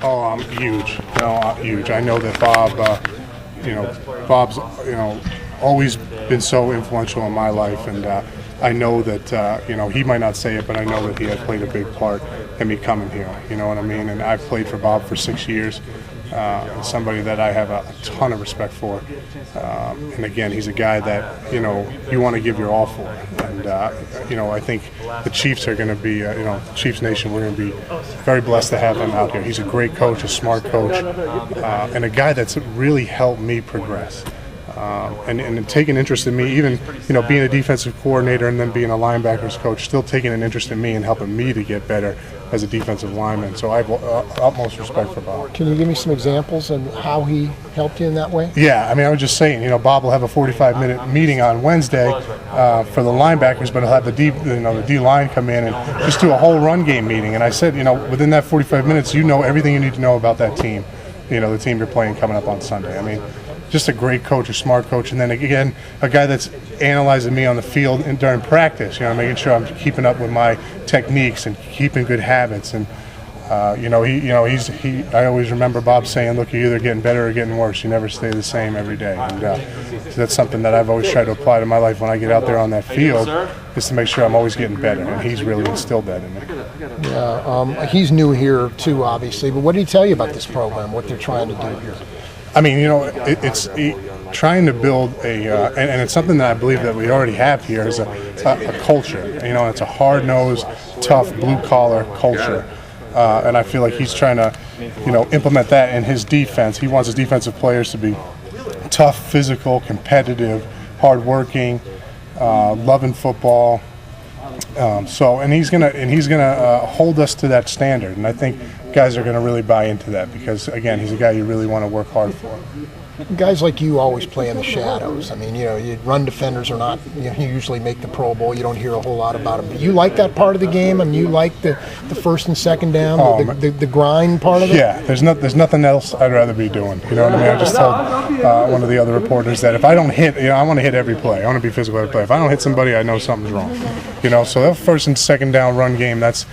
Oh, I'm huge. Huge. I know that Bob. Bob's always been so influential in my life, and I know that he might not say it, but I know that he had played a big part in me coming here. You know what I mean? And I've played for Bob for 6 years. Somebody that I have a ton of respect for, and again, he's a guy that you want to give your all for, and I think the Chiefs are going to be, Chiefs Nation, we're going to be very blessed to have him out here. He's a great coach, a smart coach, and a guy that's really helped me progress. And taking interest in me, even being a defensive coordinator and then being a linebackers coach, still taking an interest in me and helping me to get better as a defensive lineman. So I have utmost respect for Bob. Can you give me some examples of how he helped you in that way? Yeah, I mean, I was just saying, Bob will have a 45-minute meeting on Wednesday for the linebackers, but he'll have the D line come in and just do a whole run game meeting. And I said, within that 45 minutes, everything you need to know about that team, the team you're playing coming up on Sunday. I mean, just a great coach, a smart coach, and then again, a guy that's analyzing me on the field and during practice, making sure I'm keeping up with my techniques and keeping good habits. And I always remember Bob saying, "Look, you're either getting better or getting worse. You never stay the same every day." And so that's something that I've always tried to apply to my life when I get out there on that field, is to make sure I'm always getting better. And he's really instilled that in me. Yeah, he's new here too, obviously. But what did he tell you about this program? What they're trying to do here? I mean, it's trying to build and it's something that I believe that we already have here is a culture. It's a hard-nosed, tough, blue-collar culture. And I feel like he's trying to, implement that in his defense. He wants his defensive players to be tough, physical, competitive, hardworking, loving football. And he's gonna hold us to that standard. And I think guys are going to really buy into that because, again, he's a guy you really want to work hard for. Guys like you always play in the shadows. I mean, you run defenders are not, you usually make the Pro Bowl. You don't hear a whole lot about them. But you like that part of the game? I mean, you like the first and second down, the grind part of it? Yeah, there's nothing else I'd rather be doing. You know what I mean? I just told one of the other reporters that if I don't hit, I want to hit every play. I want to be physical every play. If I don't hit somebody, I know something's wrong. So that first and second down run game, that's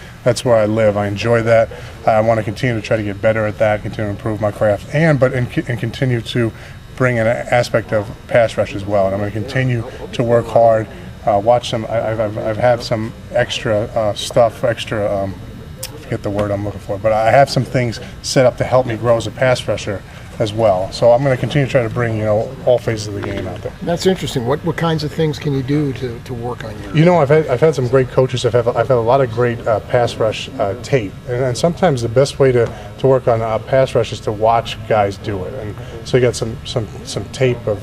where I live. I enjoy that. I want to continue to try to get better at that, continue to improve my craft, and continue to bring an aspect of pass rush as well. And I'm going to continue to work hard. Watch some. I've had some extra stuff, forget the word I'm looking for, but I have some things set up to help me grow as a pass rusher as well. So I'm going to continue to try to bring all phases of the game out there. That's interesting. What kinds of things can you do to work on you? I've had some great coaches. I've had a lot of great pass rush tape, and sometimes the best way to work on pass rush is to watch guys do it. And so you got some tape of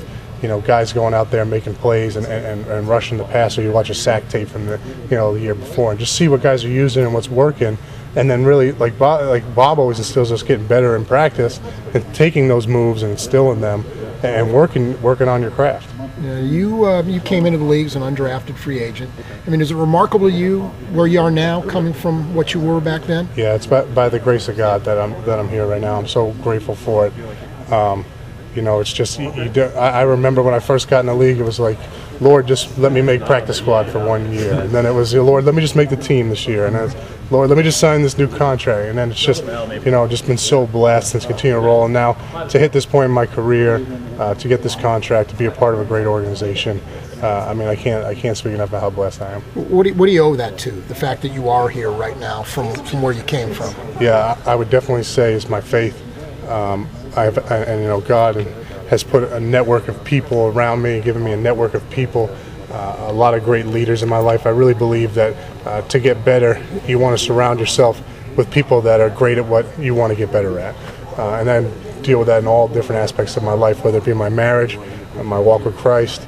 guys going out there making plays and rushing the pass, or you watch a sack tape from the year before and just see what guys are using and what's working. And then really, like Bob always instills us getting better in practice and taking those moves and instilling them and working on your craft. Yeah, you came into the league as an undrafted free agent. I mean, is it remarkable to you where you are now, coming from what you were back then? Yeah, it's by the grace of God that I'm here right now. I'm so grateful for it. It's just I remember when I first got in the league, it was like, Lord, just let me make practice squad for 1 year. And then it was, Lord, let me just make the team this year. And then, Lord, let me just sign this new contract. And then it's just, just been so blessed and continue to roll. And now to hit this point in my career, to get this contract, to be a part of a great organization, I can't speak enough about how blessed I am. What do you owe that to, the fact that you are here right now from where you came from? Yeah, I would definitely say it's my faith. God has put a network of people around me, given me a network of people, a lot of great leaders in my life. I really believe that to get better, you want to surround yourself with people that are great at what you want to get better at. And then deal with that in all different aspects of my life, whether it be my marriage, my walk with Christ,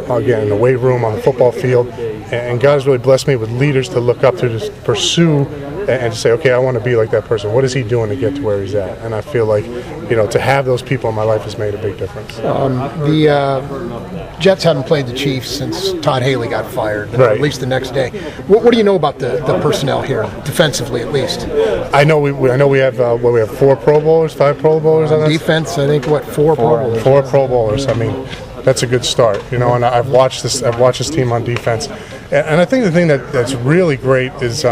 again, in the weight room, on the football field. And God has really blessed me with leaders to look up to pursue and to say, okay, I want to be like that person. What is he doing to get to where he's at? And I feel like, to have those people in my life has made a big difference. The Jets haven't played the Chiefs since Todd Haley got fired, right. At least the next day. What do you know about the personnel here, defensively at least? I know we have 4 Pro Bowlers, 5 Pro Bowlers on defense. I think 4 Pro Bowlers. 4 Pro Bowlers. I mean, that's a good start, and I've watched this team on defense, and I think the thing that's really great is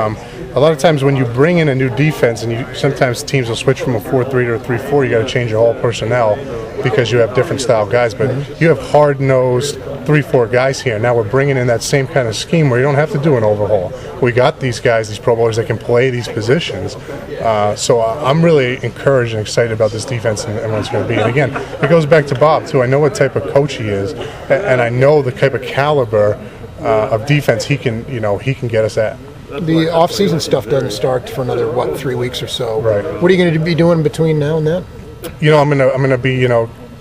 a lot of times when you bring in a new defense, and sometimes teams will switch from a 4-3 to a 3-4, you got to change your whole personnel because you have different style guys. But you have hard-nosed 3-4 guys here. Now we're bringing in that same kind of scheme where you don't have to do an overhaul. We got these guys, these Pro Bowlers that can play these positions. So I'm really encouraged and excited about this defense and what it's going to be. And again, it goes back to Bob too. I know what type of coach he is, and I know the type of caliber of defense he can get us at. The off-season stuff doesn't start for another 3 weeks or so. Right. What are you going to be doing between now and then? I'm gonna be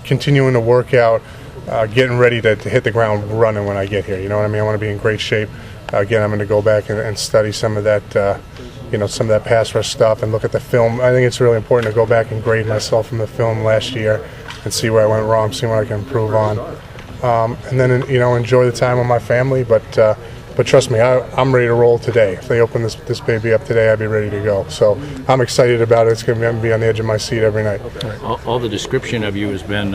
continuing to work out, getting ready to hit the ground running when I get here. You know what I mean? I want to be in great shape. Again, I'm going to go back and study some of that, some of that pass rush stuff and look at the film. I think it's really important to go back and grade myself from the film last year and see where I went wrong, see what I can improve on, and then enjoy the time with my family. But trust me, I'm ready to roll today. If they open this baby up today, I'd be ready to go. So I'm excited about it. It's going to be on the edge of my seat every night. All the description of you has been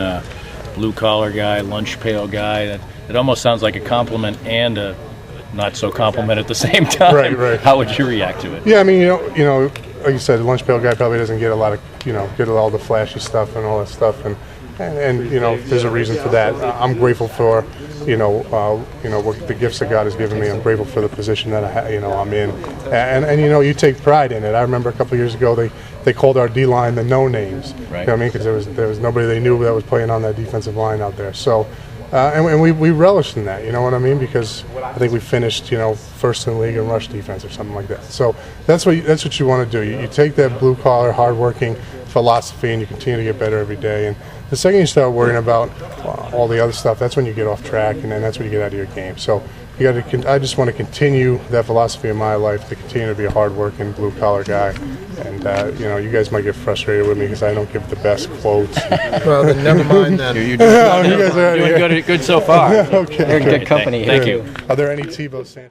blue-collar guy, lunch pail guy. It almost sounds like a compliment and a not so compliment at the same time. Right. How would you react to it? Yeah, I mean, like you said, the lunch pail guy probably doesn't get a lot of, get all the flashy stuff and all that stuff, and there's a reason for that. I'm grateful for, what the gifts that God has given me. I'm grateful for the position that I'm in, and you take pride in it. I remember a couple of years ago they called our D line the no names. Right. You know what I mean? Because there was nobody they knew that was playing on that defensive line out there. So. And we relished in that, you know what I mean? Because I think we finished, first in the league in rush defense or something like that. So that's what you want to do. You take that blue collar, hardworking philosophy, and you continue to get better every day. And the second you start worrying about all the other stuff, that's when you get off track, and then that's when you get out of your game. So I just want to continue that philosophy in my life, to continue to be a hardworking blue collar guy. And you guys might get frustrated with me because I don't give the best quotes. Well, then never mind that. You're doing good so far. Okay. You're in good company here. Thank you. Are there any Tebow Sanders?